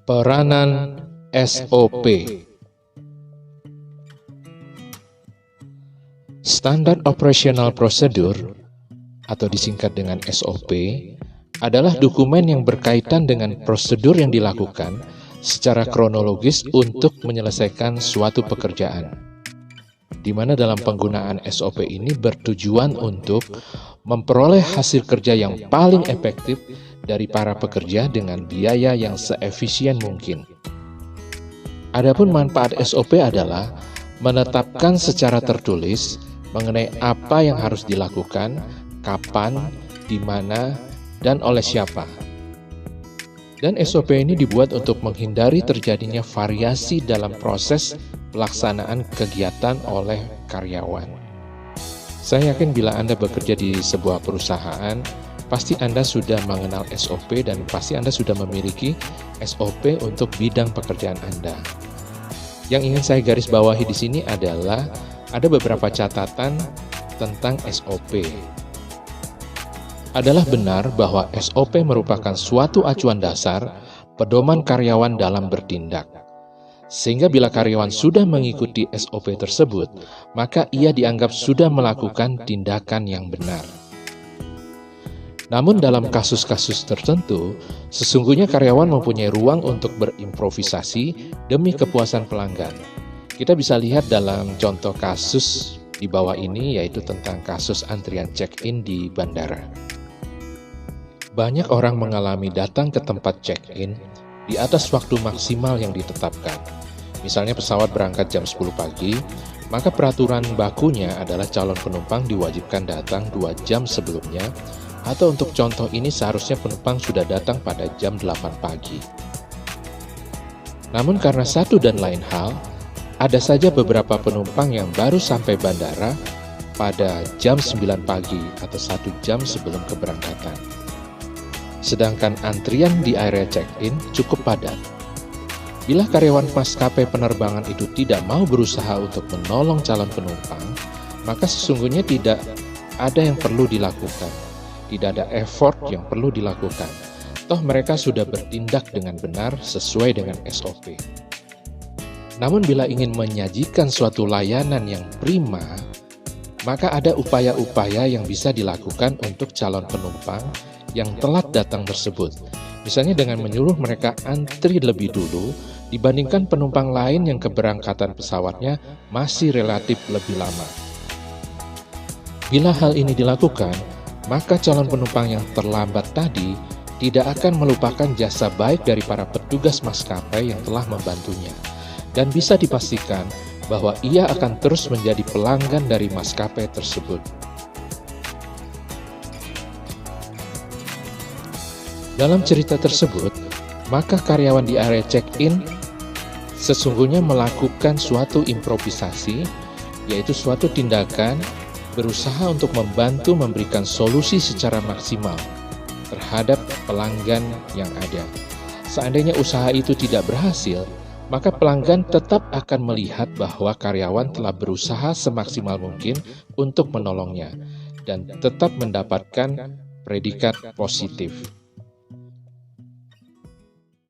Peranan SOP. Standard Operational Procedure atau disingkat dengan SOP adalah dokumen yang berkaitan dengan prosedur yang dilakukan secara kronologis untuk menyelesaikan suatu pekerjaan, di mana dalam penggunaan SOP ini bertujuan untuk memperoleh hasil kerja yang paling efektif dari para pekerja dengan biaya yang seefisien mungkin. Adapun manfaat SOP adalah menetapkan secara tertulis mengenai apa yang harus dilakukan, kapan, di mana, dan oleh siapa. Dan SOP ini dibuat untuk menghindari terjadinya variasi dalam proses pelaksanaan kegiatan oleh karyawan. Saya yakin bila Anda bekerja di sebuah perusahaan, pasti Anda sudah mengenal SOP dan pasti Anda sudah memiliki SOP untuk bidang pekerjaan Anda. Yang ingin saya garis bawahi di sini adalah ada beberapa catatan tentang SOP. Adalah benar bahwa SOP merupakan suatu acuan dasar pedoman karyawan dalam bertindak. Sehingga bila karyawan sudah mengikuti SOP tersebut, maka ia dianggap sudah melakukan tindakan yang benar. Namun dalam kasus-kasus tertentu, sesungguhnya karyawan mempunyai ruang untuk berimprovisasi demi kepuasan pelanggan. Kita bisa lihat dalam contoh kasus di bawah ini, yaitu tentang kasus antrian check-in di bandara. Banyak orang mengalami datang ke tempat check-in di atas waktu maksimal yang ditetapkan. Misalnya pesawat berangkat jam 10 pagi, maka peraturan bakunya adalah calon penumpang diwajibkan datang 2 jam sebelumnya, atau untuk contoh ini seharusnya penumpang sudah datang pada jam 8 pagi. Namun karena satu dan lain hal, ada saja beberapa penumpang yang baru sampai bandara pada jam 9 pagi atau 1 jam sebelum keberangkatan. Sedangkan antrian di area check-in cukup padat. Bila karyawan maskapai penerbangan itu tidak mau berusaha untuk menolong calon penumpang, maka sesungguhnya tidak ada yang perlu dilakukan. Tidak ada effort yang perlu dilakukan. Toh mereka sudah bertindak dengan benar sesuai dengan SOP. Namun bila ingin menyajikan suatu layanan yang prima, maka ada upaya-upaya yang bisa dilakukan untuk calon penumpang yang telat datang tersebut. Misalnya dengan menyuruh mereka antri lebih dulu dibandingkan penumpang lain yang keberangkatan pesawatnya masih relatif lebih lama. Bila hal ini dilakukan, maka calon penumpang yang terlambat tadi tidak akan melupakan jasa baik dari para petugas maskapai yang telah membantunya. Dan bisa dipastikan bahwa ia akan terus menjadi pelanggan dari maskapai tersebut. Dalam cerita tersebut, maka karyawan di area check-in sesungguhnya melakukan suatu improvisasi, yaitu suatu tindakan berusaha untuk membantu memberikan solusi secara maksimal terhadap pelanggan yang ada. Seandainya usaha itu tidak berhasil, maka pelanggan tetap akan melihat bahwa karyawan telah berusaha semaksimal mungkin untuk menolongnya dan tetap mendapatkan predikat positif.